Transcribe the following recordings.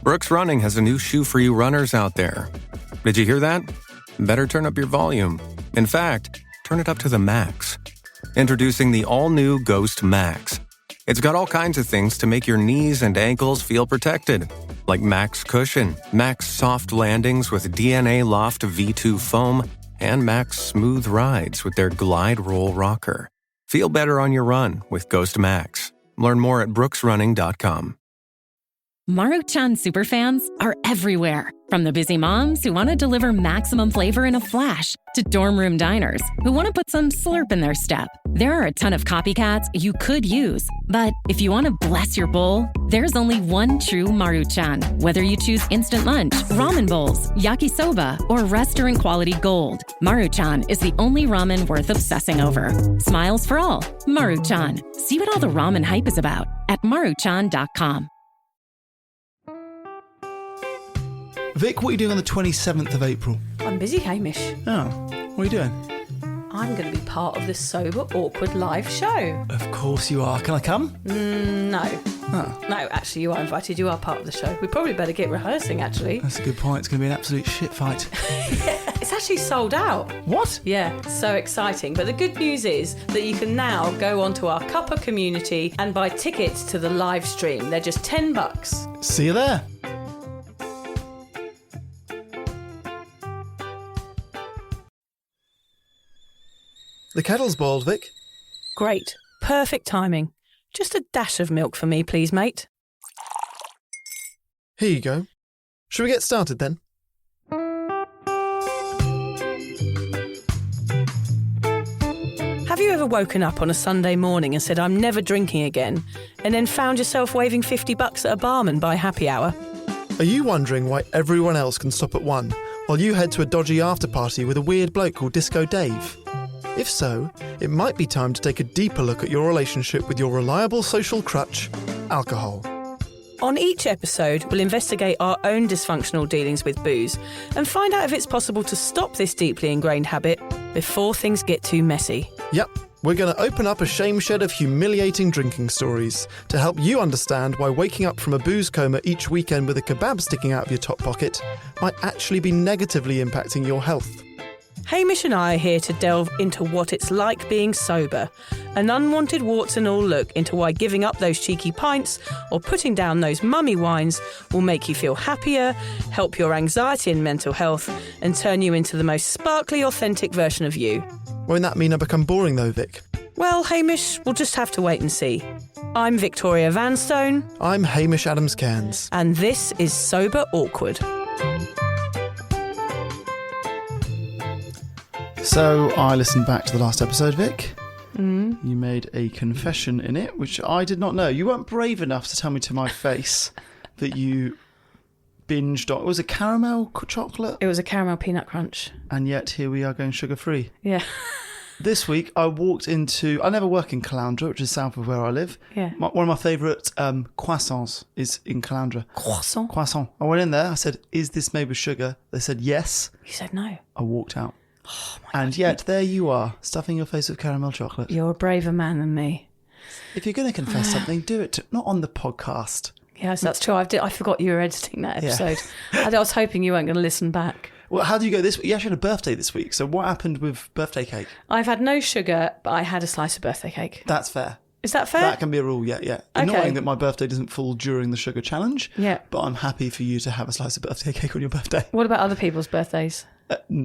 Brooks Running has a new shoe for you runners out there. Did you hear that? Better turn up your volume. In fact, turn it up to the max. Introducing the all-new Ghost Max. It's got all kinds of things to make your knees and ankles feel protected, like Max Cushion, Max Soft Landings with DNA Loft V2 foam, and Max Smooth Rides with their Glide Roll Rocker. Feel better on your run with Ghost Max. Learn more at brooksrunning.com. Maruchan superfans are everywhere. From the busy moms who want to deliver maximum flavor in a flash to dorm room diners who want to put some slurp in their step. There are a ton of copycats you could use. But if you want to bless your bowl, there's only one true Maruchan. Whether you choose instant lunch, ramen bowls, yakisoba, or restaurant quality gold, Maruchan is the only ramen worth obsessing over. Smiles for all. Maruchan. See what all the ramen hype is about at maruchan.com. Vic, what are you doing on the 27th of April? I'm busy, Hamish. Oh, what are you doing? I'm going to be part of the Sober Awkward live show. Of course you are. Can I come? No. Oh. No, actually, you are invited. You are part of the show. We probably better get rehearsing, actually. That's a good point. It's going to be an absolute shit fight. It's actually sold out. What? Yeah, so exciting. But the good news is that you can now go onto our Cuppa community and buy tickets to the live stream. They're just $10. See you there. The kettle's boiled, Vic. Great. Perfect timing. Just a dash of milk for me, please, mate. Here you go. Shall we get started then? Have you ever woken up on a Sunday morning and said, I'm never drinking again, and then found yourself waving $50 at a barman by happy hour? Are you wondering why everyone else can stop at 1 while you head to a dodgy after-party with a weird bloke called Disco Dave? If so, it might be time to take a deeper look at your relationship with your reliable social crutch, alcohol. On each episode, we'll investigate our own dysfunctional dealings with booze and find out if it's possible to stop this deeply ingrained habit before things get too messy. Yep, we're going to open up a shame shed of humiliating drinking stories to help you understand why waking up from a booze coma each weekend with a kebab sticking out of your top pocket might actually be negatively impacting your health. Hamish and I are here to delve into what it's like being sober, an unwanted warts and all look into why giving up those cheeky pints or putting down those mummy wines will make you feel happier, help your anxiety and mental health, and turn you into the most sparkly, authentic version of you. Won't that mean I become boring though, Vic? Well, Hamish, we'll just have to wait and see. I'm Victoria Vanstone. I'm Hamish Adams-Cairns. And this is Sober Awkward. So I listened back to the last episode, Vic. You made a confession in it, which I did not know. You weren't brave enough to tell me to my face that you binged on. It was a caramel chocolate? It was a caramel peanut crunch. And yet here we are going sugar-free. Yeah. This week I walked into... I never work in Caloundra, which is south of where I live. Yeah. One of my favourite croissants is in Caloundra. Croissant? I went in there, I said, is this made with sugar? They said yes. You said no. I walked out. Oh my And God. yet, there you are, stuffing your face with caramel chocolate. You're a braver man than me. If you're going to confess something, do it. Not on the podcast. Yes, that's true. I forgot you were editing that episode. Yeah. I was hoping you weren't going to listen back. Well, how do you go this week? You actually had a birthday this week. So what happened with birthday cake? I've had no sugar, but I had a slice of birthday cake. That's fair. Is that fair? That can be a rule, yeah. Okay. Annoying that my birthday doesn't fall during the sugar challenge. Yeah. But I'm happy for you to have a slice of birthday cake on your birthday. What about other people's birthdays?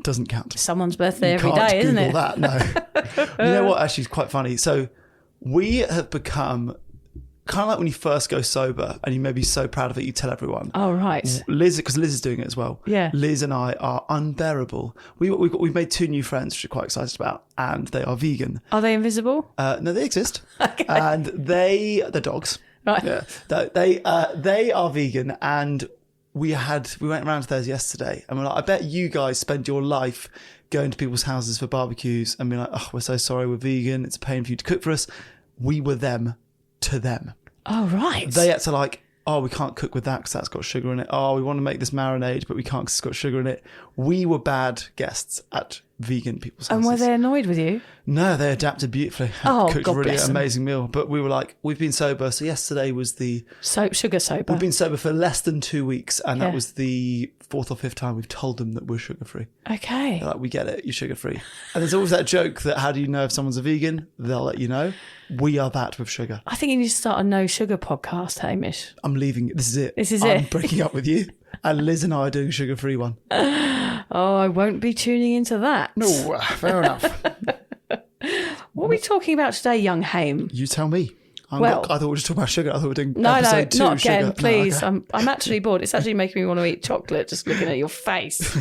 Doesn't count. Someone's birthday You every can't day, isn't Google it? that, no. You know what? Actually, it's quite funny. So we have become kind of like when you first go sober and you may be so proud of it, you tell everyone. Oh, right. Liz, because Liz is doing it as well. Yeah. Liz and I are unbearable. We've made 2 new friends, which we're quite excited about, and they are vegan. Are they invisible? No, they exist. Okay. And they're dogs. Right. Yeah. They are vegan, and we went around to theirs yesterday, and we're like, I bet you guys spend your life going to people's houses for barbecues and being like, oh, we're so sorry, we're vegan, it's a pain for you to cook for us. We were them to them. Oh, right. They had to like, oh, we can't cook with that because that's got sugar in it. Oh, we want to make this marinade, but we can't because it's got sugar in it. We were bad guests at vegan people's And houses. were they annoyed with you? No, they adapted beautifully. Oh, Cooked God a really bless them. amazing meal. But we were like, we've been sober. So yesterday was Sugar sober. we've been sober for less than 2 weeks. And Yeah. that was the 4th or 5th time we've told them that we're sugar-free. Okay. They're like, we get it, you're sugar-free. And there's always that joke that how do you know if someone's a vegan? They'll let you know. We are that with sugar. I think you need to start a no sugar podcast, Hamish. I'm leaving. This is it. This is I'm it. breaking up with you. And Liz and I are doing a sugar-free one. Oh, I won't be tuning into that. No, fair enough. What are we talking about today, young Hame? You tell me. I thought we were just talking about sugar. I thought we were doing No, episode 2 not again, sugar. please. No, okay. I'm actually bored. It's actually making me want to eat chocolate just looking at your face.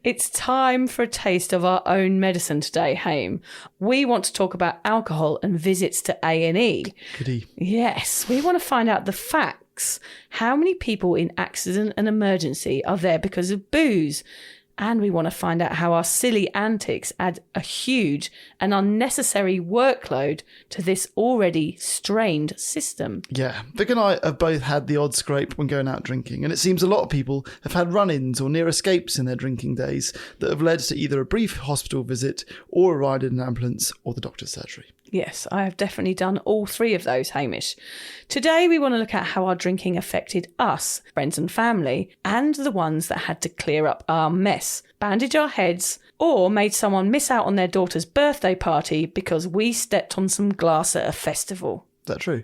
It's time for a taste of our own medicine today, Hame. We want to talk about alcohol and visits to A&E. Goody. Yes, we want to find out the facts. How many people in accident and emergency are there because of booze? And we want to find out how our silly antics add a huge and unnecessary workload to this already strained system. Yeah, Vic and I have both had the odd scrape when going out drinking, and it seems a lot of people have had run-ins or near escapes in their drinking days that have led to either a brief hospital visit or a ride in an ambulance or the doctor's surgery. Yes, I have definitely done all three of those, Hamish. Today we want to look at how our drinking affected us, friends and family, and the ones that had to clear up our mess, bandage our heads, or made someone miss out on their daughter's birthday party because we stepped on some glass at a festival. Is that true?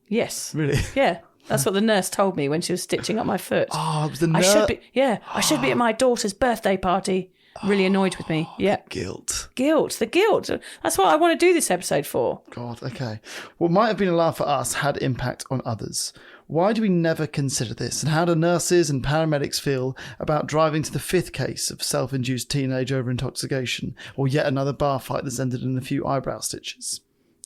Yes. Really? Yeah. That's what the nurse told me when she was stitching up my foot. Oh, it was the I nurse. should be at my daughter's birthday party. Really annoyed with me. Yeah. Guilt. The guilt. That's what I want to do this episode for. God, okay. What might have been a laugh for us had impact on others. Why do we never consider this? And how do nurses and paramedics feel about driving to the 5th case of self-induced teenage over-intoxication, or yet another bar fight that's ended in a few eyebrow stitches?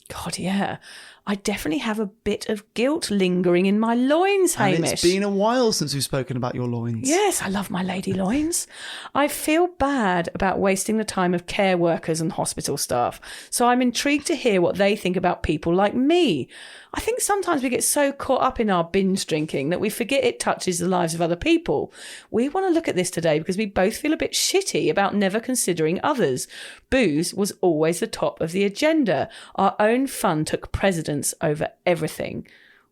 God, yeah. I definitely have a bit of guilt lingering in my loins, Hamish. And it's been a while since we've spoken about your loins. Yes, I love my lady loins. I feel bad about wasting the time of care workers and hospital staff, so I'm intrigued to hear what they think about people like me. I think sometimes we get so caught up in our binge drinking that we forget it touches the lives of other people. We want to look at this today because we both feel a bit shitty about never considering others. Booze was always the top of the agenda. Our own fun took precedence over everything.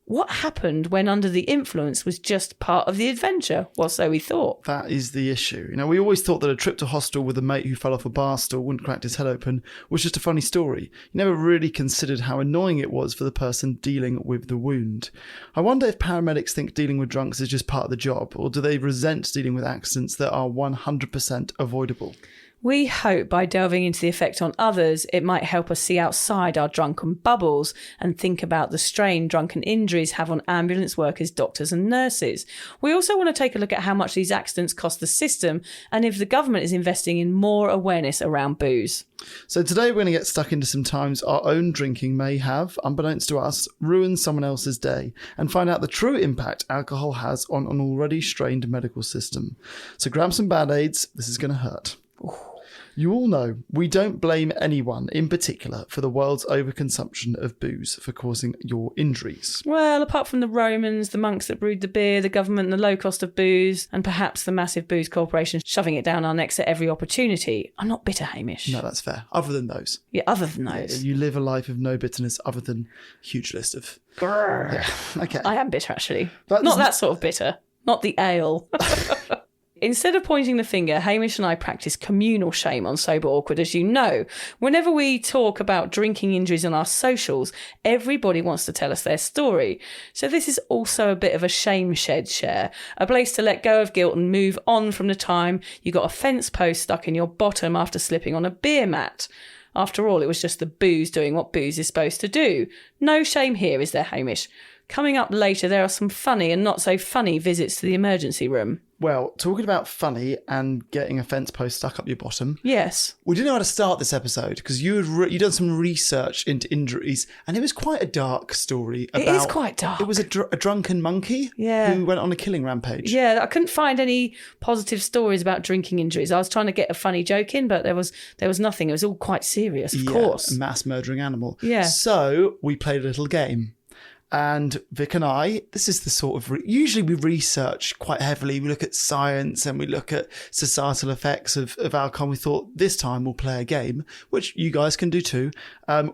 What happened when under the influence was just part of the adventure? Well, so we thought. That is the issue. You know, we always thought that a trip to hostel with a mate who fell off a bar stool, wouldn't crack his head open, was just a funny story. You never really considered how annoying it was for the person dealing with the wound. I wonder if paramedics think dealing with drunks is just part of the job, or do they resent dealing with accidents that are 100% avoidable? We hope by delving into the effect on others, it might help us see outside our drunken bubbles and think about the strain drunken injuries have on ambulance workers, doctors and nurses. We also want to take a look at how much these accidents cost the system and if the government is investing in more awareness around booze. So today we're going to get stuck into some times our own drinking may have, unbeknownst to us, ruined someone else's day and find out the true impact alcohol has on an already strained medical system. So grab some Band-Aids, this is going to hurt. You all know we don't blame anyone in particular for the world's overconsumption of booze for causing your injuries. Well, apart from the Romans, the monks that brewed the beer, the government, the low cost of booze, and perhaps the massive booze corporations shoving it down our necks at every opportunity. I'm not bitter, Hamish. No, that's fair. Other than those. Yeah, other than those. You live a life of no bitterness other than a huge list of... Grrr. Yeah, okay. I am bitter, actually. That Not doesn't- that sort of bitter. Not the ale. Instead of pointing the finger, Hamish and I practice communal shame on Sober Awkward, as you know. Whenever we talk about drinking injuries on our socials, everybody wants to tell us their story. So this is also a bit of a shame shed share, a place to let go of guilt and move on from the time you got a fence post stuck in your bottom after slipping on a beer mat. After all, it was just the booze doing what booze is supposed to do. No shame here, is there, Hamish? Coming up later, there are some funny and not so funny visits to the emergency room. Well, talking about funny and getting a fence post stuck up your bottom. Yes. We didn't know how to start this episode because you'd done some research into injuries and it was quite a dark story. It is quite dark. It was a drunken monkey Yeah. who went on a killing rampage. Yeah, I couldn't find any positive stories about drinking injuries. I was trying to get a funny joke in, but there was nothing. It was all quite serious, of course. A mass murdering animal. Yeah. So we played a little game. And Vic and I, this is the sort of, usually we research quite heavily. We look at science and we look at societal effects of alcohol. We thought this time we'll play a game, which you guys can do too.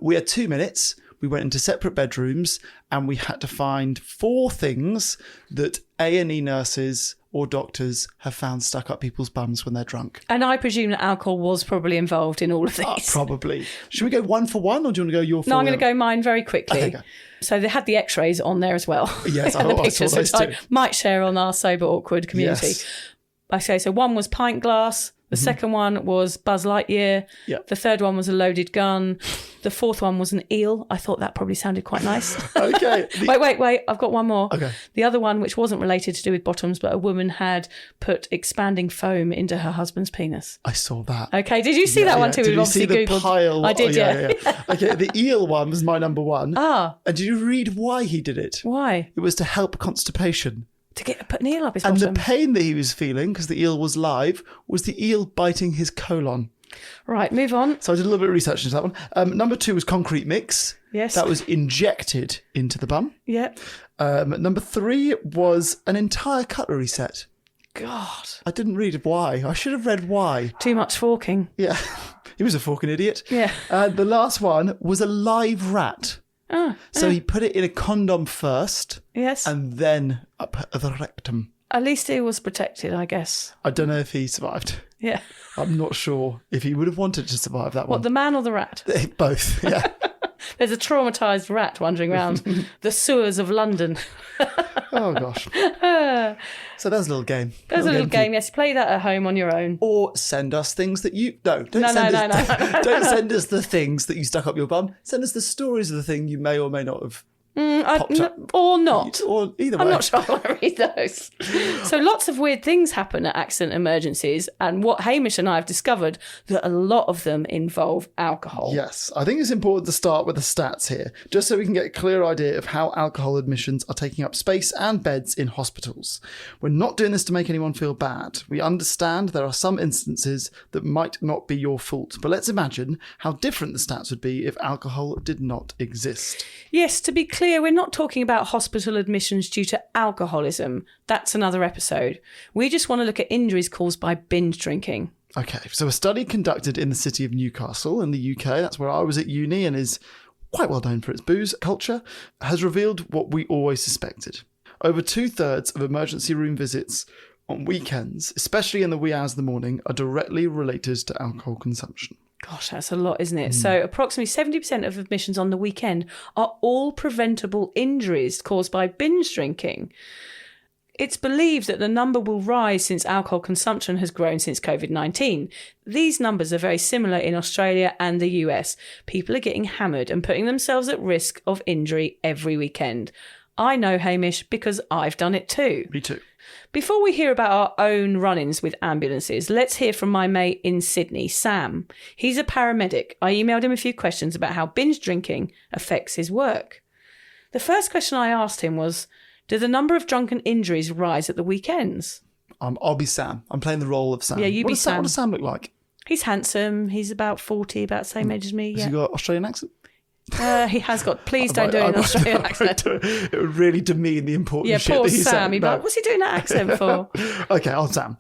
We had 2 minutes. We went into separate bedrooms and we had to find 4 things that A&E nurses or doctors have found stuck up people's bums when they're drunk. And I presume that alcohol was probably involved in all of these. Probably. Should we go one for one or do you want to go your 4? No, I'm going to go mine very quickly. Okay, go. So they had the x-rays on there as well. Yes, and the I pictures, saw those which too. I might share on our Sober Awkward community. Yes. Okay, so one was pint glass. The second one was Buzz Lightyear. Yep. The third one was a loaded gun. The fourth one was an eel. I thought that probably sounded quite nice. Okay. Wait. I've got one more. Okay. The other one, which wasn't related to do with bottoms, but a woman had put expanding foam into her husband's penis. I saw that. Okay, did you see that one too? Did We've you see obviously the Googled. pile? I did, yeah. Okay, the eel one was my number 1. Ah. And did you read why he did it? Why? It was to help constipation. To put an eel up his And bottom. the pain that he was feeling, because the eel was live, was the eel biting his colon. Right, move on. So I did a little bit of research into that one. Number 2 was concrete mix. Yes. That was injected into the bum. Yep. Number 3 was an entire cutlery set. God. I didn't read why. I should have read why. Too much forking. Yeah. He was a forking idiot. Yeah. The last one was a live rat. So he put it in a condom first. Yes. And then up the rectum. At least he was protected, I guess. I don't know if he survived. Yeah. I'm not sure if he would have wanted to survive that What, one. the man or the rat? Both, yeah. There's a traumatised rat wandering around the sewers of London. Oh, gosh. So there's a little game. There's a little for game, you. yes. Play that at home on your own. Or send us things that you... No. No. Don't send us the things that you stuck up your bum. Send us the stories of the thing you may or may not have popped up. Or not. Or either way. I'm not sure I want to read those. So lots of weird things happen at accident emergencies, and what Hamish and I have discovered, that a lot of them involve alcohol. Yes, I think it's important to start with the stats here, just so we can get a clear idea of how alcohol admissions are taking up space and beds in hospitals. We're not doing this to make anyone feel bad. We understand there are some instances that might not be your fault, but let's imagine how different the stats would be if alcohol did not exist. Yes, to be clear, we're not talking about hospital admissions due to alcoholism. That's another episode. We just want to look at injuries caused by binge drinking. Okay, so a study conducted in the city of Newcastle in the UK, that's where I was at uni and is quite well known for its booze culture, has revealed what we always suspected. Over 2/3 of emergency room visits on weekends, especially in the wee hours of the morning, are directly related to alcohol consumption. Gosh, that's a lot, isn't it? So approximately 70% of admissions on the weekend are all preventable injuries caused by binge drinking. It's believed that the number will rise since alcohol consumption has grown since COVID-19. These numbers are very similar in Australia and the US. People are getting hammered and putting themselves at risk of injury every weekend. I know, Hamish, because I've done it too. Me too. Before we hear about our own run-ins with ambulances, let's hear from my mate in Sydney, Sam. He's a paramedic. I emailed him a few questions about how binge drinking affects his work. The first question I asked him was, do the number of drunken injuries rise at the weekends? I'll be Sam. I'm playing the role of Sam. Yeah, you be Sam. What does Sam look like? He's handsome. He's about 40, about the same age as me. Has Yeah. he got Australian accent? He has got. Please don't do an Australian accent. It would really demean the important Yeah, shit poor that he's Sam. saying. He'd be like, what's he doing that accent for? Okay, I'll Sam.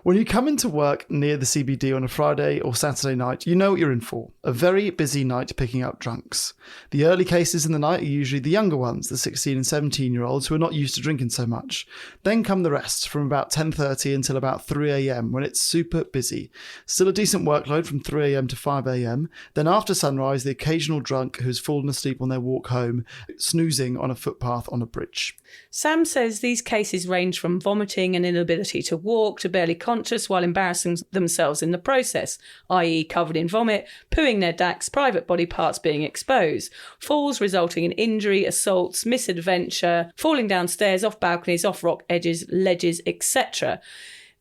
When you come into work near the CBD on a Friday or Saturday night, you know what you're in for. A very busy night picking up drunks. The early cases in the night are usually the younger ones, the 16 and 17-year-olds who are not used to drinking so much. Then come the rest from about 10:30 until about 3 a.m. when it's super busy. Still a decent workload from 3 a.m. to 5 a.m. Then after sunrise, the occasional drunk who's fallen asleep on their walk home, snoozing on a footpath on a bridge. Sam says these cases range from vomiting and inability to walk to barely conscious while embarrassing themselves in the process, i.e. covered in vomit, pooing their dacks, private body parts being exposed, falls resulting in injury, assaults, misadventure, falling downstairs, off balconies, off rock edges, ledges, etc.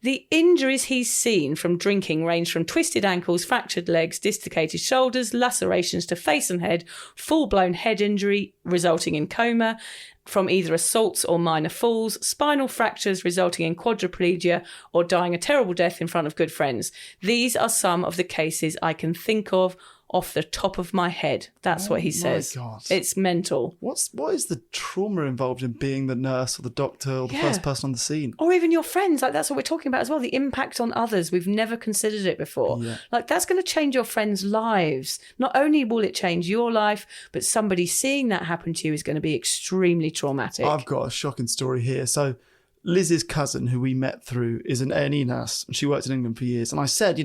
The injuries he's seen from drinking range from twisted ankles, fractured legs, dislocated shoulders, lacerations to face and head, full-blown head injury resulting in coma, from either assaults or minor falls, spinal fractures resulting in quadriplegia, or dying a terrible death in front of good friends. These are some of the cases I can think of off the top of my head. That's what he says. My God. It's mental. What is the trauma involved in being the nurse or the doctor or the first person on the scene? Or even your friends. Like, that's what we're talking about as well. The impact on others. We've never considered it before. Yeah. Like, that's going to change your friends' lives. Not only will it change your life, but somebody seeing that happen to you is going to be extremely traumatic. I've got a shocking story here. So Liz's cousin, who we met through, is an A&E nurse, and she worked in England for years. And I said,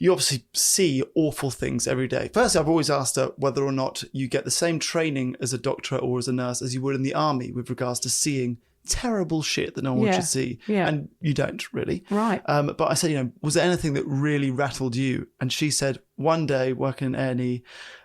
you obviously see awful things every day. Firstly, I've always asked her whether or not you get the same training as a doctor or as a nurse as you would in the army with regards to seeing terrible shit that no one should see. Yeah. And you don't really. Right. But I said, was there anything that really rattled you? And she said, one day working in A&E,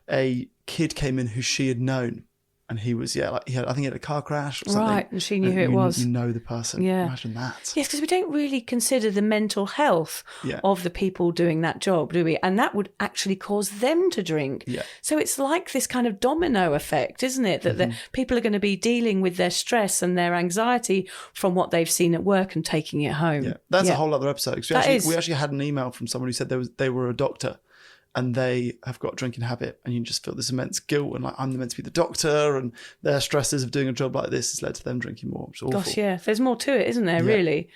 a kid came in who she had known. And he was, I think he had a car crash or something. Right, and she knew who it was. You know the person. Yeah. Imagine that. Yes, because we don't really consider the mental health of the people doing that job, do we? And that would actually cause them to drink. Yeah. So it's like this kind of domino effect, isn't it? That the people are going to be dealing with their stress and their anxiety from what they've seen at work and taking it home. Yeah, that's a whole other episode. We That actually had an email from someone who said they were a doctor and they have got a drinking habit, and you just feel this immense guilt and like, I'm meant to be the doctor, and their stresses of doing a job like this has led to them drinking more. It's awful. Gosh, yeah. There's more to it, isn't there, really?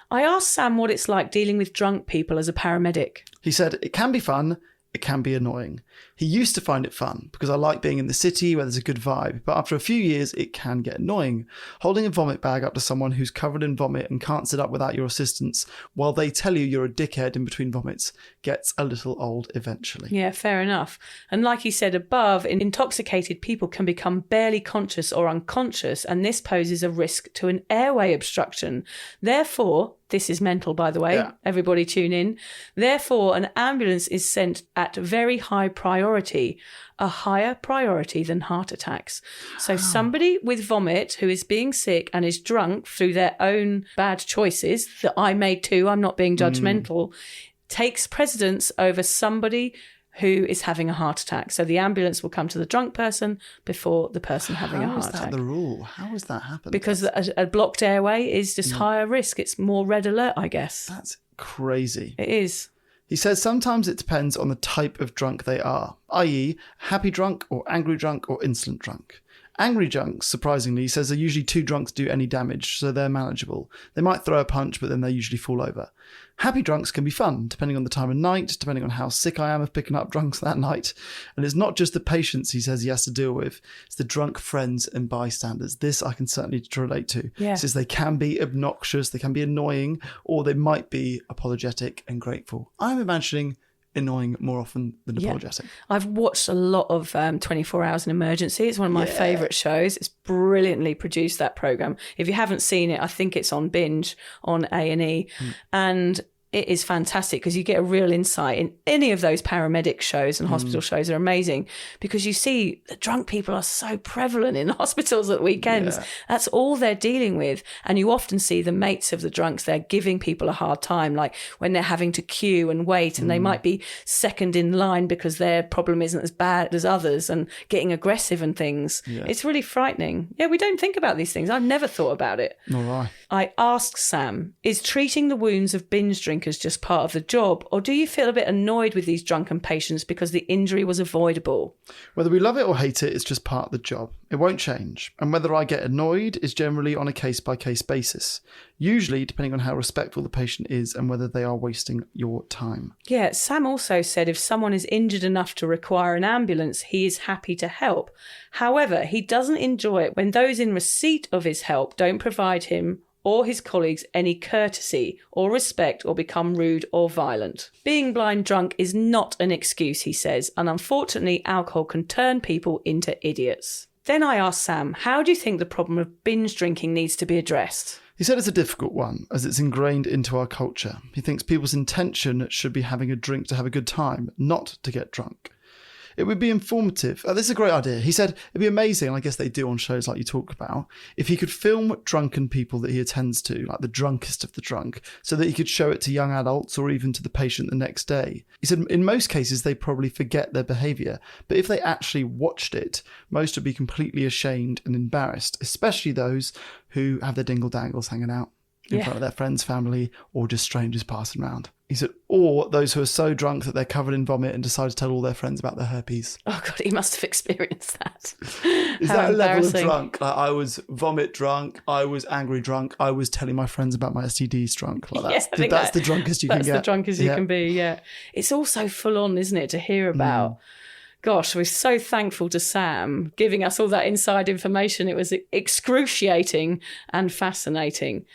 I asked Sam what it's like dealing with drunk people as a paramedic. He said, it can be fun, it can be annoying. He used to find it fun because I like being in the city where there's a good vibe, but after a few years, it can get annoying. Holding a vomit bag up to someone who's covered in vomit and can't sit up without your assistance while they tell you you're a dickhead in between vomits gets a little old eventually. Yeah, fair enough. And like he said above, intoxicated people can become barely conscious or unconscious, and this poses a risk to an airway obstruction. Therefore, this is mental, by the way. Everybody tune in. Therefore, an ambulance is sent at very high priority, a higher priority than heart attacks. So somebody with vomit who is being sick and is drunk through their own bad choices that I made too, I'm not being judgmental, takes precedence over somebody who is having a heart attack. So the ambulance will come to the drunk person before the person having a heart attack. How is that the rule? How has that happened? Because a blocked airway is just higher risk. It's more red alert, I guess. That's crazy. It is. He says sometimes it depends on the type of drunk they are, i.e. happy drunk or angry drunk or insolent drunk. Angry drunks, surprisingly, he says are usually too drunk to do any damage, so they're manageable. They might throw a punch, but then they usually fall over. Happy drunks can be fun, depending on the time of night, depending on how sick I am of picking up drunks that night. And it's not just the patients he says he has to deal with, it's the drunk friends and bystanders. This I can certainly relate to. Yeah. He says they can be obnoxious, they can be annoying, or they might be apologetic and grateful. I'm imagining annoying more often than apologetic. I've watched a lot of 24 Hours in Emergency. It's one of my favourite shows. It's brilliantly produced, that programme. If you haven't seen it, I think it's on binge on A&E. And it is fantastic because you get a real insight in any of those paramedic shows, and hospital shows are amazing because you see that drunk people are so prevalent in hospitals at weekends. Yeah. That's all they're dealing with. And you often see the mates of the drunks, they're giving people a hard time, like when they're having to queue and wait, and they might be second in line because their problem isn't as bad as others and getting aggressive and things. Yeah. It's really frightening. Yeah, we don't think about these things. I've never thought about it. Nor I. I asked Sam, is treating the wounds of binge drinkers just part of the job, or do you feel a bit annoyed with these drunken patients because the injury was avoidable? Whether we love it or hate it, it's just part of the job. It won't change. And whether I get annoyed is generally on a case-by-case basis, usually depending on how respectful the patient is and whether they are wasting your time. Yeah, Sam also said if someone is injured enough to require an ambulance, he is happy to help. However, he doesn't enjoy it when those in receipt of his help don't provide him or his colleagues any courtesy or respect or become rude or violent. Being blind drunk is not an excuse, he says, and unfortunately alcohol can turn people into idiots. Then I asked Sam, how do you think the problem of binge drinking needs to be addressed? He said it's a difficult one, as it's ingrained into our culture. He thinks people's intention should be having a drink to have a good time, not to get drunk. It would be informative. This is a great idea. He said it'd be amazing, and I guess they do on shows like you talk about, if he could film drunken people that he attends to, like the drunkest of the drunk, so that he could show it to young adults or even to the patient the next day. He said in most cases they probably forget their behaviour, but if they actually watched it, most would be completely ashamed and embarrassed, especially those who have their dingle dangles hanging out in front of their friends, family, or just strangers passing around. He said, or those who are so drunk that they're covered in vomit and decide to tell all their friends about their herpes. Oh, God, he must have experienced that. Is that a level of drunk? Like, I was vomit drunk, I was angry drunk, I was telling my friends about my STDs drunk. Like that's the drunkest you can get. That's the drunkest you can be, yeah. It's also full on, isn't it, to hear about. Gosh, we're so thankful to Sam giving us all that inside information. It was excruciating and fascinating.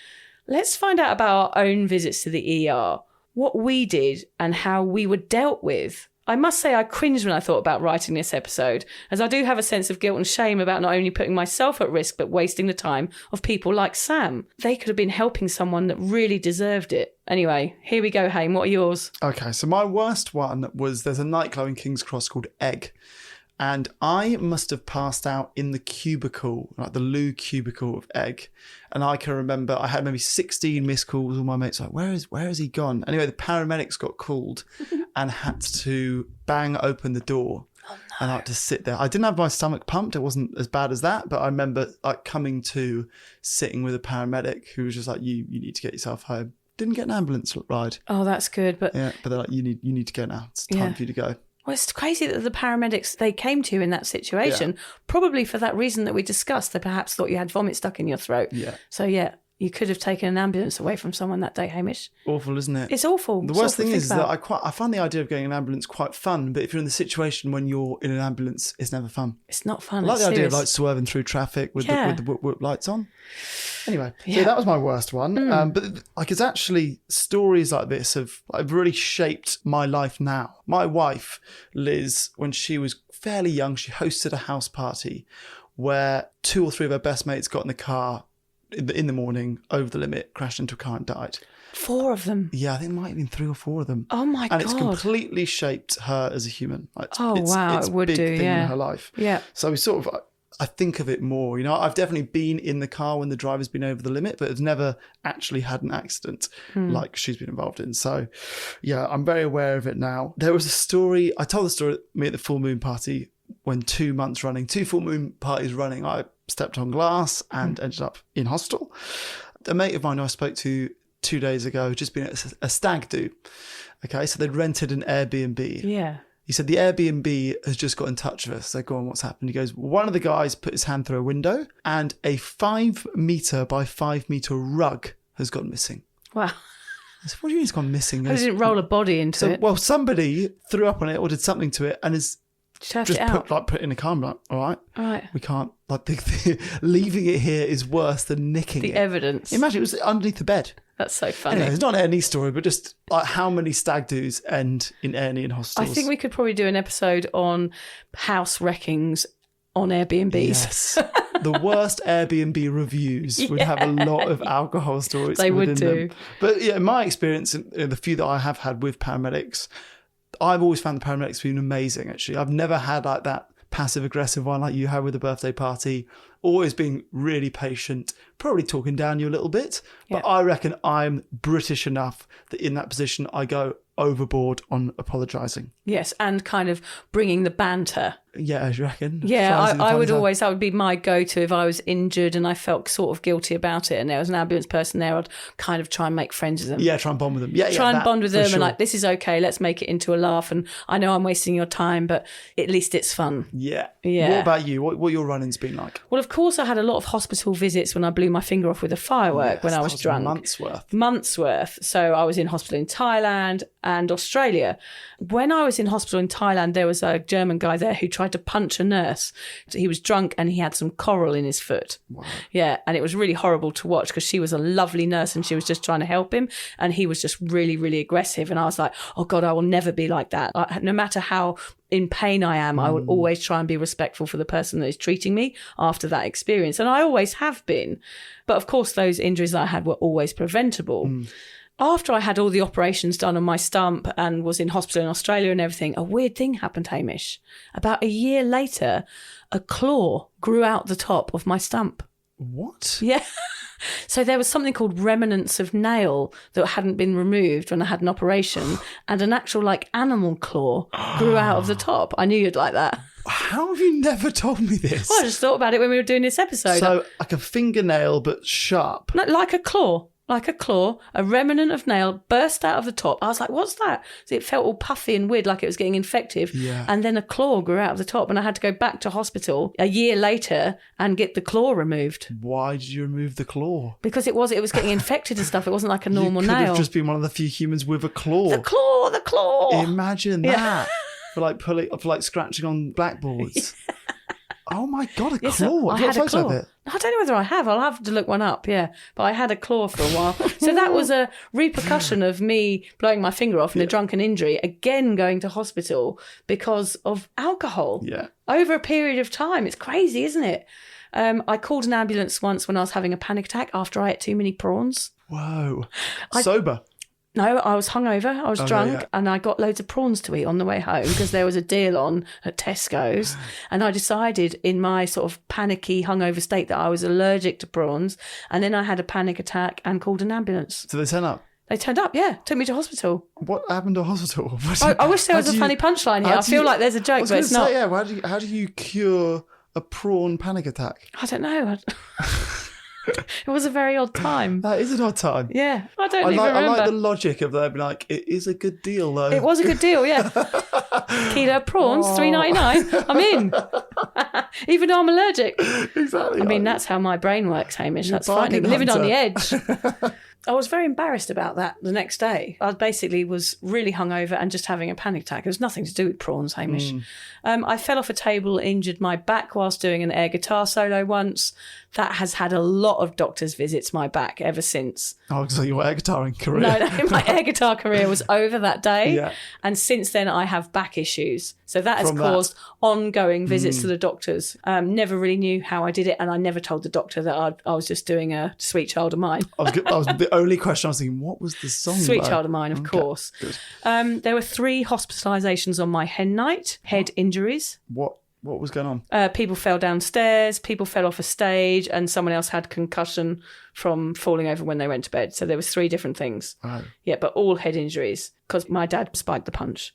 Let's find out about our own visits to the ER, what we did and how we were dealt with. I must say I cringed when I thought about writing this episode, as I do have a sense of guilt and shame about not only putting myself at risk, but wasting the time of people like Sam. They could have been helping someone that really deserved it. Anyway, here we go, Haim. What are yours? Okay, so my worst one was there's a nightclub in King's Cross called Egg. And I must have passed out in the cubicle, like the loo cubicle of Egg. And I can remember I had maybe 16 missed calls. All my mates were like, where has he gone? Anyway, the paramedics got called and had to bang open the door. Oh, no. And I had to sit there. I didn't have my stomach pumped. It wasn't as bad as that. But I remember like coming to sitting with a paramedic who was just like, you need to get yourself home. Didn't get an ambulance ride. Oh, that's good. But they're like, you need to go now. It's time for you to go. Well, it's crazy that the paramedics, they came to you in that situation, probably for that reason that we discussed. They perhaps thought you had vomit stuck in your throat. Yeah. So, you could have taken an ambulance away from someone that day, Hamish. Awful, isn't it? It's awful. The worst thing is that I find the idea of getting an ambulance quite fun, but if you're in the situation when you're in an ambulance, it's never fun. It's not fun. I like the idea of like swerving through traffic with the whoop lights on. Anyway, so that was my worst one. But like, it's actually stories like this have really shaped my life now. My wife, Liz, when she was fairly young, she hosted a house party where 2 or 3 of her best mates got in the car in the morning, over the limit, crashed into a car and died. 4 of them? Yeah, I think it might have been 3 or 4 of them. Oh my God. And it's completely shaped her as a human. It's it would big do, thing in her life. Yeah. So we sort of, I think of it more. You know, I've definitely been in the car when the driver's been over the limit, but have never actually had an accident like she's been involved in. So yeah, I'm very aware of it now. There was a story, I told the story at me at the full moon party when 2 full moon parties running, I stepped on glass and ended up in hospital. A mate of mine who I spoke to 2 days ago had just been at a stag do. Okay, so they'd rented an Airbnb. Yeah. He said the Airbnb has just got in touch with us. So go on, what's happened? He goes, one of the guys put his hand through a window and a 5 metre by 5 metre rug has gone missing. Wow. I said, what do you mean it's gone missing? I didn't roll a body into it. Well, somebody threw up on it or did something to it and is just put it in a car. I'm like, all right, we can't, like, leaving it here is worse than nicking the evidence. Imagine it was underneath the bed. That's so funny. Anyway, it's not an Ernie story, but just like how many stag do's end in Ernie and hostels. I think we could probably do an episode on house wreckings on Airbnbs. Yes. The worst Airbnb reviews would have a lot of alcohol stories. They would do. Them. But yeah, in my experience, in the few that I have had with paramedics, I've always found the paramedics been amazing, actually. I've never had like that passive aggressive one like you had with the birthday party. Always being really patient, probably talking down you a little bit. But I reckon I'm British enough that in that position I go overboard on apologising. Yes, and kind of bringing the banter. Yeah, you reckon? Yeah, I would always, that would be my go-to if I was injured and I felt sort of guilty about it and there was an ambulance person there, I'd kind of try and make friends with them. Yeah, try and bond with them. Yeah, try and bond with them and like, this is okay, let's make it into a laugh and I know I'm wasting your time, but at least it's fun. Yeah. Yeah. What about you? What your run-ins been like? Well, of course I had a lot of hospital visits when I blew my finger off with a firework when I was drunk. Months worth. So I was in hospital in Thailand and Australia. When I was in hospital in Thailand, there was a German guy there who tried to punch a nurse. He was drunk and he had some coral in his foot. Wow. Yeah, and it was really horrible to watch because she was a lovely nurse and she was just trying to help him and he was just really, really aggressive. And I was like, oh God, I will never be like that. No matter how in pain I am, I will always try and be respectful for the person that is treating me after that experience. And I always have been. But of course, those injuries I had were always preventable. After I had all the operations done on my stump and was in hospital in Australia and everything, a weird thing happened, Hamish. About a year later, a claw grew out the top of my stump. What? Yeah. So there was something called remnants of nail that hadn't been removed when I had an operation and an actual like animal claw grew out of the top. I knew you'd like that. How have you never told me this? Well, I just thought about it when we were doing this episode. So like a fingernail but sharp. No, like a claw. like a claw, a remnant of nail burst out of the top. I was like, what's that? So it felt all puffy and weird, like it was getting infected. Yeah. And then a claw grew out of the top, and I had to go back to hospital a year later and get the claw removed. Why did you remove the claw? Because it was getting infected and stuff. It wasn't like a normal you could nail. have just been one of the few humans with a claw. The claw. Imagine that. For like scratching on blackboards. Yeah. Oh my God, a claw. I Have you had got a photo claw. of it? I don't know whether I have. I'll have to look one up, yeah. But I had a claw for a while. So that was a repercussion of me blowing my finger off in a drunken injury, again going to hospital because of alcohol. Yeah. Over a period of time. It's crazy, isn't it? I called an ambulance once when I was having a panic attack after I ate too many prawns. Whoa. Sober? No, I was hungover, I was drunk, yeah. and I got loads of prawns to eat on the way home because there was a deal on at Tesco's. And I decided in my sort of panicky hungover state that I was allergic to prawns. And then I had a panic attack and called an ambulance. So they turn up? They turned up, yeah, took me to hospital. What happened to hospital? I wish there was a funny punchline here. I feel like there's a joke, but it's not. Yeah, how do you cure a prawn panic attack? I don't know. It was a very odd time. That is an odd time. Yeah, I don't even remember. I like the logic of them being like, it is a good deal though. It was a good deal, yeah. Kilo of prawns, $3.99. I'm in. Even though I'm allergic. Exactly. I mean, that's how my brain works, Hamish. That's frightening. Living on the edge. I was very embarrassed about that the next day. I basically was really hungover and just having a panic attack. It was nothing to do with prawns, Hamish. I fell off a table, injured my back whilst doing an air guitar solo once. That has had a lot of doctors' visits my back ever since. Oh, so your air guitaring career. No, my air guitar career was over that day. Yeah. And since then, I have back issues. So that has caused ongoing visits to the doctors. Never really knew how I did it. And I never told the doctor that I was just doing a Sweet Child of Mine. I was the only question I was thinking, what was the song? Sweet Child of Mine, of course. There were 3 hospitalisations on my hen night, head injuries. What was going on? People fell downstairs, people fell off a stage, and someone else had concussion from falling over when they went to bed. So there was 3 different things. Oh. Yeah, but all head injuries because my dad spiked the punch.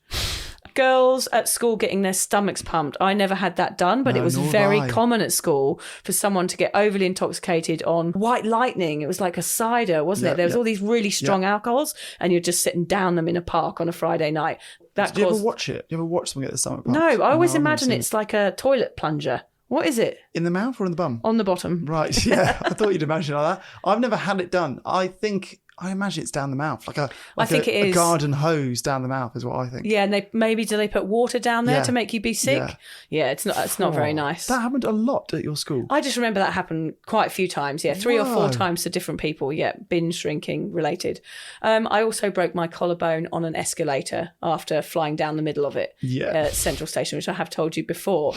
Girls at school getting their stomachs pumped. I never had that done, but it was very common at school for someone to get overly intoxicated on white lightning. It was like a cider, wasn't it? There was all these really strong alcohols, and you're just sitting down them in a park on a Friday night. Did you ever watch it? Do you ever watch someone get their stomach pumped? No, I always imagine it's like a toilet plunger. What is it? In the mouth or in the bum? On the bottom. Right, yeah. I thought you'd imagine like that. I've never had it done. I imagine it's down the mouth, I think it is a garden hose down the mouth is what I think. Yeah, and do they put water down there to make you be sick? Yeah, it's not very nice. That happened a lot at your school. I just remember that happened quite a few times. Yeah, 3 or 4 times to different people. Yeah, binge drinking related. I also broke my collarbone on an escalator after flying down the middle of it. At Central Station, which I have told you before.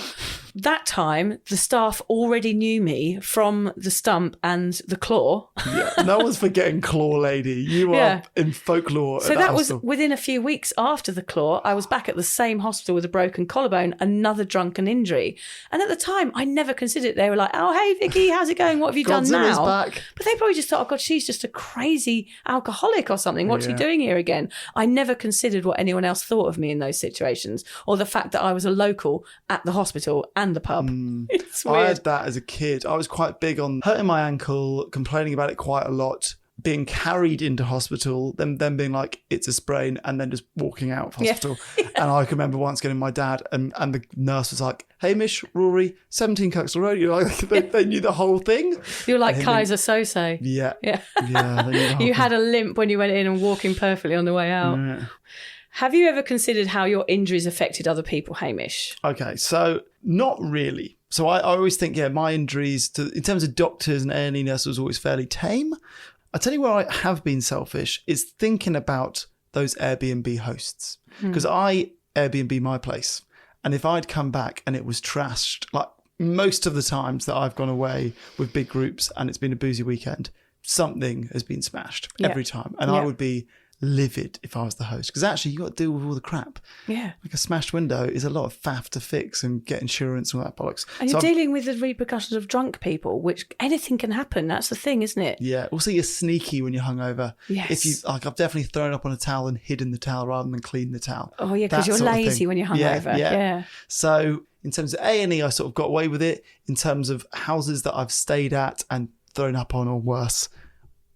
That time, the staff already knew me from the stump and the claw. Yeah, no one's forgetting claw lady. You are in folklore. So that was within a few weeks after the claw. I was back at the same hospital with a broken collarbone, another drunken injury. And at the time, I never considered it. They were like, "Oh, hey, Vicky, how's it going? What have you done now?" Back. But they probably just thought, "Oh, God, she's just a crazy alcoholic or something. What's she doing here again?" I never considered what anyone else thought of me in those situations, or the fact that I was a local at the hospital and the pub. It's weird. I had that as a kid. I was quite big on hurting my ankle, complaining about it quite a lot, being carried into hospital, then being like, it's a sprain, and then just walking out of hospital. And I can remember once getting my dad, and the nurse was like, "Hamish, Rory, 17 Cuxall Road." You're like, they knew the whole thing. You're like Kaiser Sose. Yeah. Yeah. They knew the whole You had a limp when you went in and walking perfectly on the way out. Yeah. Have you ever considered how your injuries affected other people, Hamish? Okay, so not really. So I always think, my injuries, in terms of doctors and A&E nurses, was always fairly tame. I tell you where I have been selfish is thinking about those Airbnb hosts. Because I Airbnb my place. And if I'd come back and it was trashed, like most of the times that I've gone away with big groups and it's been a boozy weekend, something has been smashed every time. And I would be livid if I was the host, because actually you got to deal with all the crap. Like a smashed window is a lot of faff to fix and get insurance and all that bollocks. And you're dealing with the repercussions of drunk people, which anything can happen. That's the thing, isn't it? Also you're sneaky when you're hungover. If you I've definitely thrown up on a towel and hidden the towel rather than cleaned the towel. Oh yeah, because you're lazy when you're hungover. So in terms of A&E, I sort of got away with it. In terms of houses that I've stayed at and thrown up on or worse,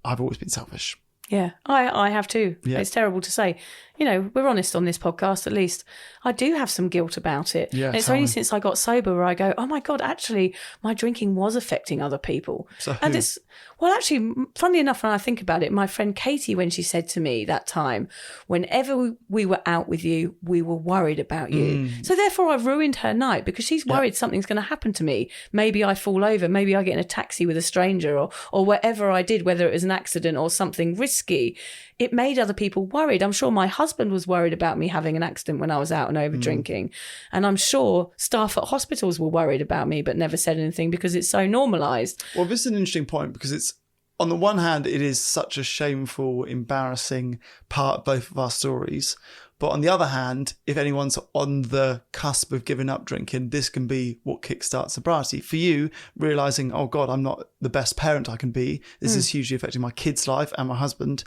I've always been selfish. Yeah, I have too. Yeah. It's terrible to say. You know, we're honest on this podcast, at least. I do have some guilt about it. Yeah, And it's tell only me. since I got sober where I go, oh my God, actually, my drinking was affecting other people. So And who? it's, well, actually, funnily enough, when I think about it, my friend Katie, when she said to me that time, whenever we were out with you, we were worried about you. So therefore, I've ruined her night because she's worried something's going to happen to me. Maybe I fall over. Maybe I get in a taxi with a stranger or whatever I did, whether it was an accident or something risky. It made other people worried. I'm sure my husband was worried about me having an accident when I was out and over drinking. And I'm sure staff at hospitals were worried about me but never said anything because it's so normalised. Well, this is an interesting point because it's, on the one hand, it is such a shameful, embarrassing part of both of our stories. But on the other hand, if anyone's on the cusp of giving up drinking, this can be what kickstarts sobriety. For you, realising, oh God, I'm not the best parent I can be. This is hugely affecting my kid's life and my husband,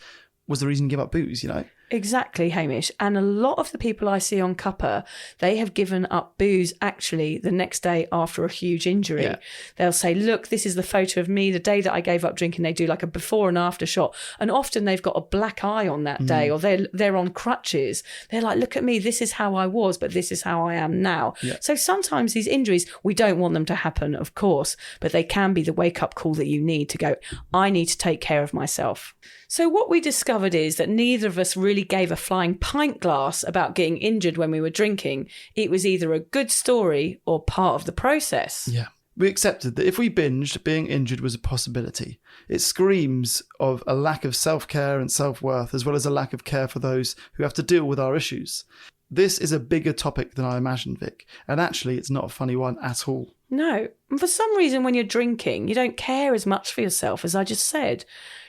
was the reason to give up booze, you know? Exactly, Hamish. And a lot of the people I see on Cuppa, they have given up booze actually the next day after a huge injury. Yeah. They'll say, look, this is the photo of me the day that I gave up drinking. They do like a before and after shot. And often they've got a black eye on that day or they're on crutches. They're like, look at me, this is how I was, but this is how I am now. Yeah. So sometimes these injuries, we don't want them to happen, of course, but they can be the wake-up call that you need to go, I need to take care of myself. So what we discovered is that neither of us really gave a flying pint glass about getting injured when we were drinking. It was either a good story or part of the process. Yeah. We accepted that if we binged, being injured was a possibility. It screams of a lack of self-care and self-worth, as well as a lack of care for those who have to deal with our issues. This is a bigger topic than I imagined, Vic, and actually it's not a funny one at all. No. And for some reason, when you're drinking, you don't care as much for yourself, as I just said.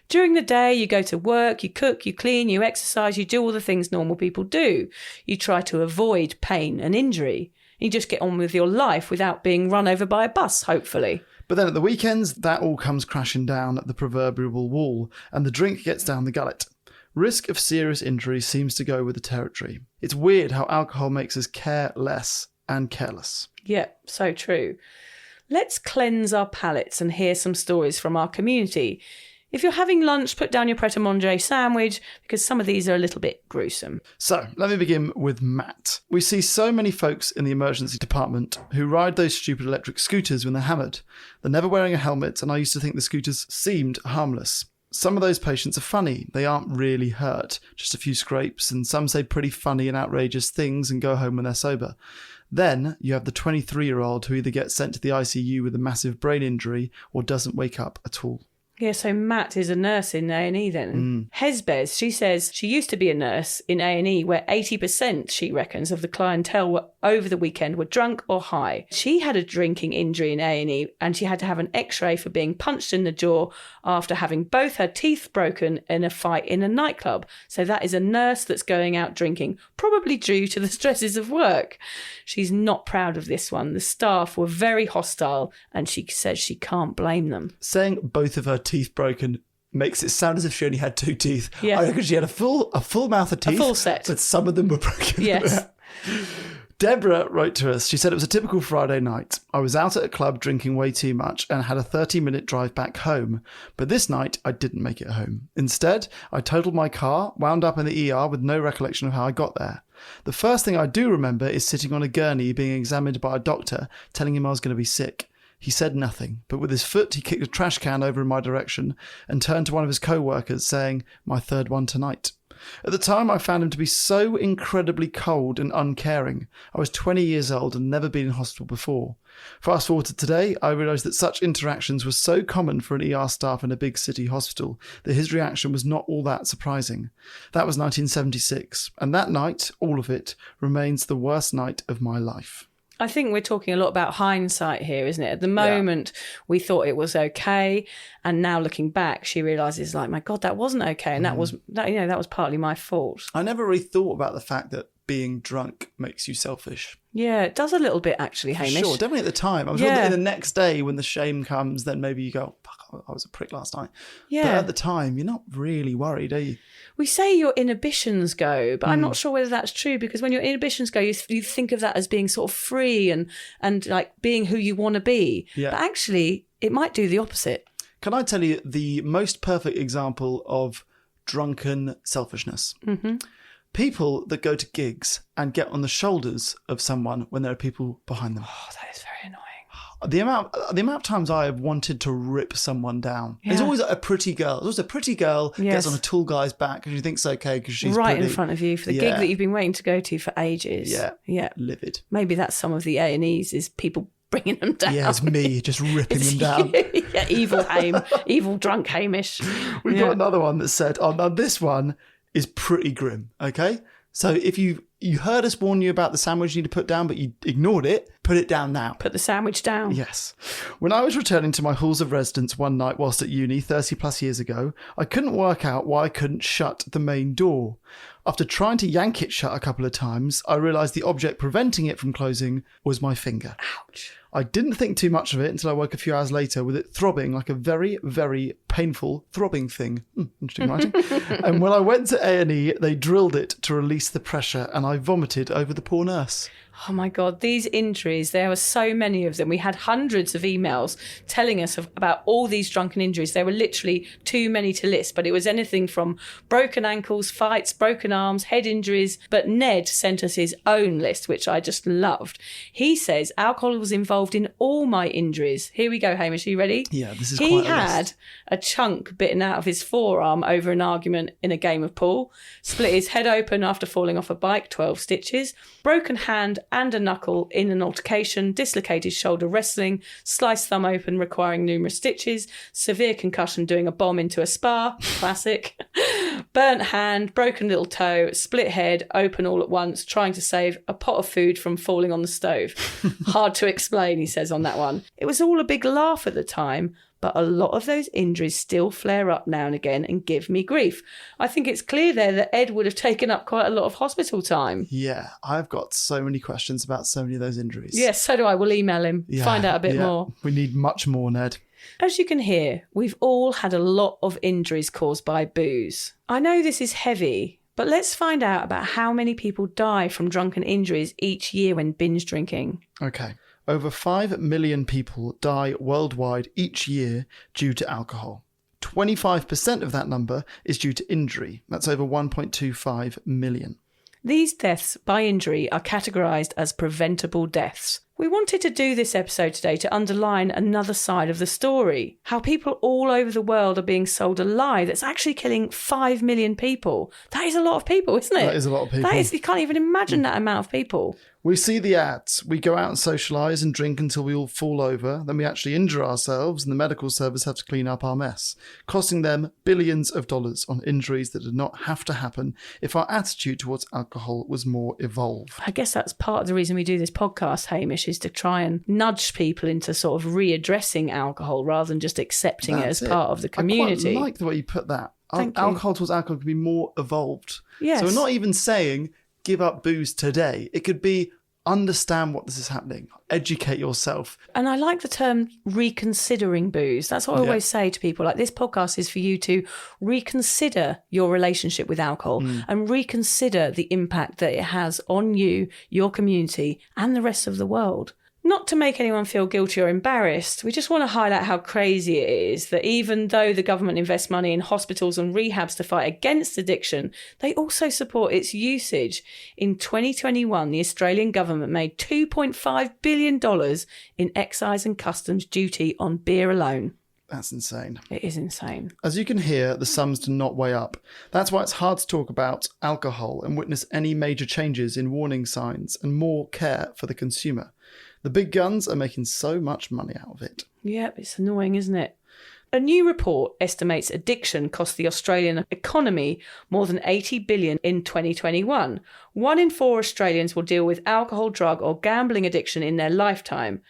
During the day, you go to work, you cook, you clean, you exercise, you do all the things normal people do. You try to avoid pain and injury. You just get on with your life without being run over by a bus, hopefully. But then at the weekends, that all comes crashing down at the proverbial wall, and the drink gets down the gullet. Risk of serious injury seems to go with the territory. It's weird how alcohol makes us care less and careless. Yeah, so true. Let's cleanse our palates and hear some stories from our community. If you're having lunch, put down your pret-a-manger sandwich because some of these are a little bit gruesome. So, let me begin with Matt. We see so many folks in the emergency department who ride those stupid electric scooters when they're hammered. They're never wearing a helmet, and I used to think the scooters seemed harmless. Some of those patients are funny. They aren't really hurt, just a few scrapes, and some say pretty funny and outrageous things and go home when they're sober. Then you have the 23-year-old who either gets sent to the ICU with a massive brain injury or doesn't wake up at all. Yeah, so Matt is a nurse in A&E then. Hesbez, she says she used to be a nurse in A&E where 80%, she reckons, of the clientele were over the weekend were drunk or high. She had a drinking injury in A&E and she had to have an x-ray for being punched in the jaw after having both her teeth broken in a fight in a nightclub. So that is a nurse that's going out drinking, probably due to the stresses of work. She's not proud of this one. The staff were very hostile and she says she can't blame them. Saying both of her teeth broken makes it sound as if she only had two teeth. Yeah. I reckon she had a full mouth of teeth. A full set. But some of them were broken. Yes. Deborah wrote to us. She said it was a typical Friday night. I was out at a club drinking way too much and had a 30-minute drive back home. But this night, I didn't make it home. Instead, I totaled my car, wound up in the ER with no recollection of how I got there. The first thing I do remember is sitting on a gurney being examined by a doctor, telling him I was going to be sick. He said nothing, but with his foot he kicked a trash can over in my direction and turned to one of his co-workers saying, "My third one tonight." At the time, I found him to be so incredibly cold and uncaring. I was 20 years old and never been in hospital before. Fast forward to today, I realised that such interactions were so common for an ER staff in a big city hospital that his reaction was not all that surprising. That was 1976, and that night, all of it, remains the worst night of my life. I think we're talking a lot about hindsight here, isn't it? At the moment, we thought it was okay, and now looking back, she realises, like, my God, that wasn't okay, and that was partly my fault. I never really thought about the fact that being drunk makes you selfish. Yeah, it does a little bit, actually, Hamish. Sure, definitely at the time. I'm sure that the next day when the shame comes, then maybe you go, fuck, I was a prick last night. Yeah. But at the time, you're not really worried, are you? We say your inhibitions go, but I'm not sure whether that's true, because when your inhibitions go, you think of that as being sort of free and like being who you want to be. Yeah. But actually, it might do the opposite. Can I tell you the most perfect example of drunken selfishness? Mm-hmm. People that go to gigs and get on the shoulders of someone when there are people behind them. Oh, that is very annoying. The amount of times I have wanted to rip someone down. Yeah. There's always a pretty girl. There's always a pretty girl gets on a tall guy's back and she thinks it's okay because she's right pretty. in front of you for the gig that you've been waiting to go to for ages. Yeah. Livid. Maybe that's some of the A&Es is people bringing them down. Yeah, it's me just ripping them down. Yeah, evil drunk Hamish. We've got another one that said, now this one is pretty grim, okay? So if you heard us warn you about the sandwich you need to put down, but you ignored it, put it down now. Put the sandwich down. Yes. When I was returning to my halls of residence one night whilst at uni 30 plus years ago, I couldn't work out why I couldn't shut the main door. After trying to yank it shut a couple of times, I realised the object preventing it from closing was my finger. Ouch. I didn't think too much of it until I woke a few hours later with it throbbing like a very, very painful throbbing thing. Interesting writing. And when I went to A&E, they drilled it to release the pressure and I vomited over the poor nurse. Oh my God, these injuries, there were so many of them. We had hundreds of emails telling us about all these drunken injuries. There were literally too many to list, but it was anything from broken ankles, fights, broken arms, head injuries. But Ned sent us his own list, which I just loved. He says alcohol was involved in all my injuries. Here we go, Hamish, are you ready? Yeah, this is quite a list. He had a chunk bitten out of his forearm over an argument in a game of pool, split his head open after falling off a bike, 12 stitches, broken hand and a knuckle in an altercation, dislocated shoulder wrestling, sliced thumb open requiring numerous stitches, severe concussion doing a bomb into a spa, classic, burnt hand, broken little toe, split head, open all at once, trying to save a pot of food from falling on the stove. Hard to explain, he says on that one. It was all a big laugh at the time, but a lot of those injuries still flare up now and again and give me grief. I think it's clear there that Ed would have taken up quite a lot of hospital time. Yeah, I've got so many questions about so many of those injuries. Yes, so do I. We'll email him, find out a bit more. We need much more, Ned. As you can hear, we've all had a lot of injuries caused by booze. I know this is heavy, but let's find out about how many people die from drunken injuries each year when binge drinking. Okay. Over 5 million people die worldwide each year due to alcohol. 25% of that number is due to injury. That's over 1.25 million. These deaths by injury are categorised as preventable deaths. We wanted to do this episode today to underline another side of the story. How people all over the world are being sold a lie that's actually killing 5 million people. That is a lot of people, isn't it? That is a lot of people. You can't even imagine that amount of people. We see the ads. We go out and socialise and drink until we all fall over. Then we actually injure ourselves and the medical service have to clean up our mess, costing them billions of dollars on injuries that did not have to happen if our attitude towards alcohol was more evolved. I guess that's part of the reason we do this podcast, Hamish, is to try and nudge people into sort of readdressing alcohol rather than just accepting it as part of the community. I quite like the way you put that. Thank you. Alcohol towards alcohol could be more evolved. Yes. So we're not even saying give up booze today. It could be understand what this is happening. Educate yourself. And I like the term reconsidering booze. That's what I always say to people. Like, this podcast is for you to reconsider your relationship with alcohol and reconsider the impact that it has on you, your community, and the rest of the world. Not to make anyone feel guilty or embarrassed, we just want to highlight how crazy it is that even though the government invests money in hospitals and rehabs to fight against addiction, they also support its usage. In 2021, the Australian government made $2.5 billion in excise and customs duty on beer alone. That's insane. It is insane. As you can hear, the sums do not weigh up. That's why it's hard to talk about alcohol and witness any major changes in warning signs and more care for the consumer. The big guns are making so much money out of it. Yep, it's annoying, isn't it? A new report estimates addiction cost the Australian economy more than $80 billion in 2021. 1 in 4 Australians will deal with alcohol, drug or gambling addiction in their lifetime.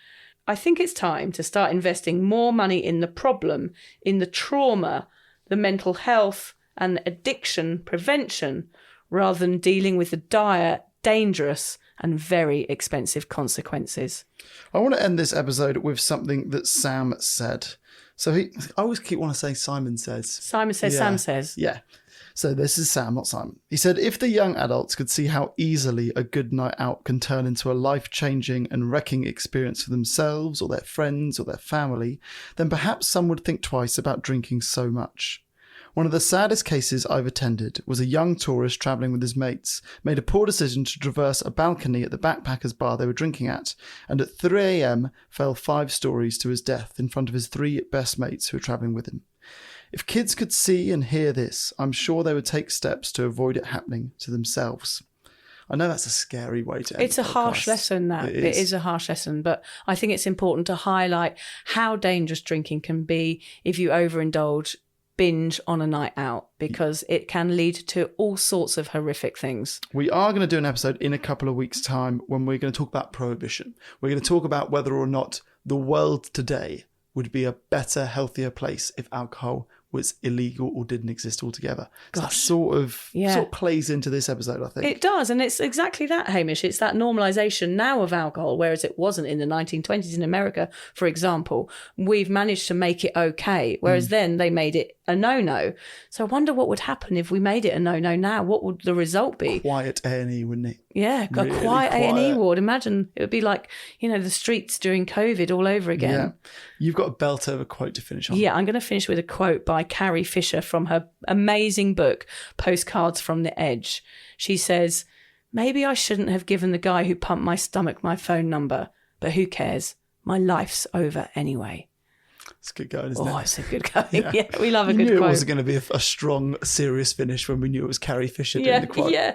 I think it's time to start investing more money in the problem, in the trauma, the mental health and addiction prevention, rather than dealing with the dire, dangerous and very expensive consequences. I want to end this episode with something that Sam said. So I always want to say Simon says. Simon says, Yeah. Sam says. Yeah. So this is Sam, not Simon. He said, if the young adults could see how easily a good night out can turn into a life-changing and wrecking experience for themselves or their friends or their family, then perhaps some would think twice about drinking so much. One of the saddest cases I've attended was a young tourist travelling with his mates, made a poor decision to traverse a balcony at the backpackers bar they were drinking at, and at 3 a.m. fell 5 stories to his death in front of his 3 best mates who were travelling with him. If kids could see and hear this, I'm sure they would take steps to avoid it happening to themselves. I know that's a scary way to end It's a harsh lesson, that. It is a harsh lesson, but I think it's important to highlight how dangerous drinking can be if you overindulge, binge on a night out, because it can lead to all sorts of horrific things. We are going to do an episode in a couple of weeks' time when we're going to talk about prohibition. We're going to talk about whether or not the world today would be a better, healthier place if alcohol was illegal or didn't exist altogether. So that sort of plays into this episode, I think. It does, and it's exactly that, Hamish. It's that normalisation now of alcohol, whereas it wasn't in the 1920s in America, for example. We've managed to make it okay, whereas then they made it a no-no. So I wonder what would happen if we made it a no-no now. What would the result be? Quiet A&E, wouldn't it? Yeah, Really a quiet A&E quiet. ward. Imagine it would be like, the streets during COVID all over again. Yeah. You've got a belt over quote to finish on. Yeah, I'm going to finish with a quote by Carrie Fisher from her amazing book, Postcards from the Edge. She says, "Maybe I shouldn't have given the guy who pumped my stomach my phone number, but who cares? My life's over anyway." It's good going, isn't it? Oh, it's a good going. Yeah, we love a good knew quote. It wasn't going to be a strong, serious finish when we knew it was Carrie Fisher doing the quote. Yeah.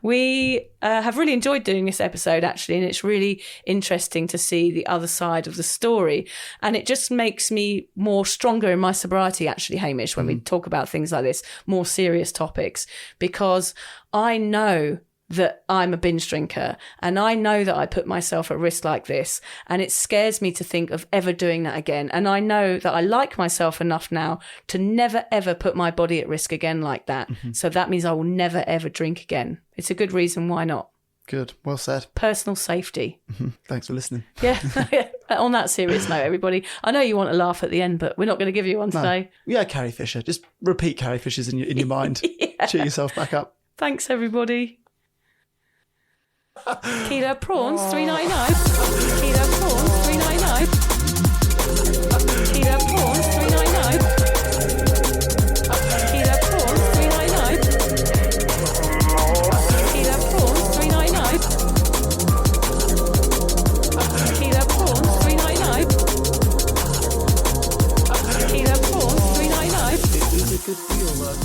We have really enjoyed doing this episode, actually, and it's really interesting to see the other side of the story. And it just makes me more stronger in my sobriety, actually, Hamish, when we talk about things like this, more serious topics, because I know that I'm a binge drinker, and I know that I put myself at risk like this, and it scares me to think of ever doing that again. And I know that I like myself enough now to never ever put my body at risk again like that. So that means I will never ever drink again. It's a good reason why not. Good. Well said. Personal safety. Thanks for listening. Yeah. On that serious note, everybody, I know you want to laugh at the end, but we're not going to give you one today. Yeah, Carrie Fisher. Just repeat Carrie Fisher's in your mind. Yeah. Cheer yourself back up. Thanks, everybody. Kilo prawns, $3.99. Kilo prawns, $3.99. Kilo prawns, $3.99. Kilo prawns, $3.99. Kilo prawns, $3.99. Kilo prawns, $3.99. Kilo prawns, $3.99. It is a good deal, though.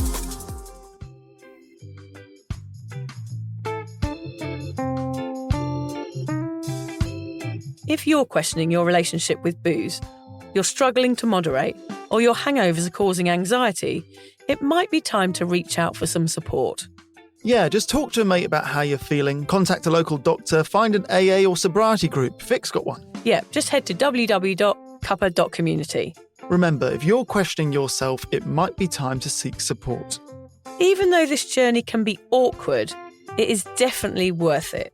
If you're questioning your relationship with booze, you're struggling to moderate, or your hangovers are causing anxiety, it might be time to reach out for some support. Yeah, just talk to a mate about how you're feeling, contact a local doctor, find an AA or sobriety group. Vic's got one. Yeah, just head to www.cuppa.community. Remember, if you're questioning yourself, it might be time to seek support. Even though this journey can be awkward, it is definitely worth it.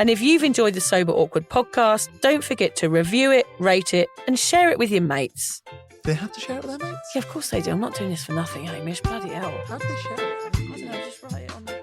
And if you've enjoyed the Sober Awkward podcast, don't forget to review it, rate it, and share it with your mates. They have to share it with their mates? Yeah, of course they do. I'm not doing this for nothing, Hamish. Bloody hell. How do they share it? I don't know, just write it on the...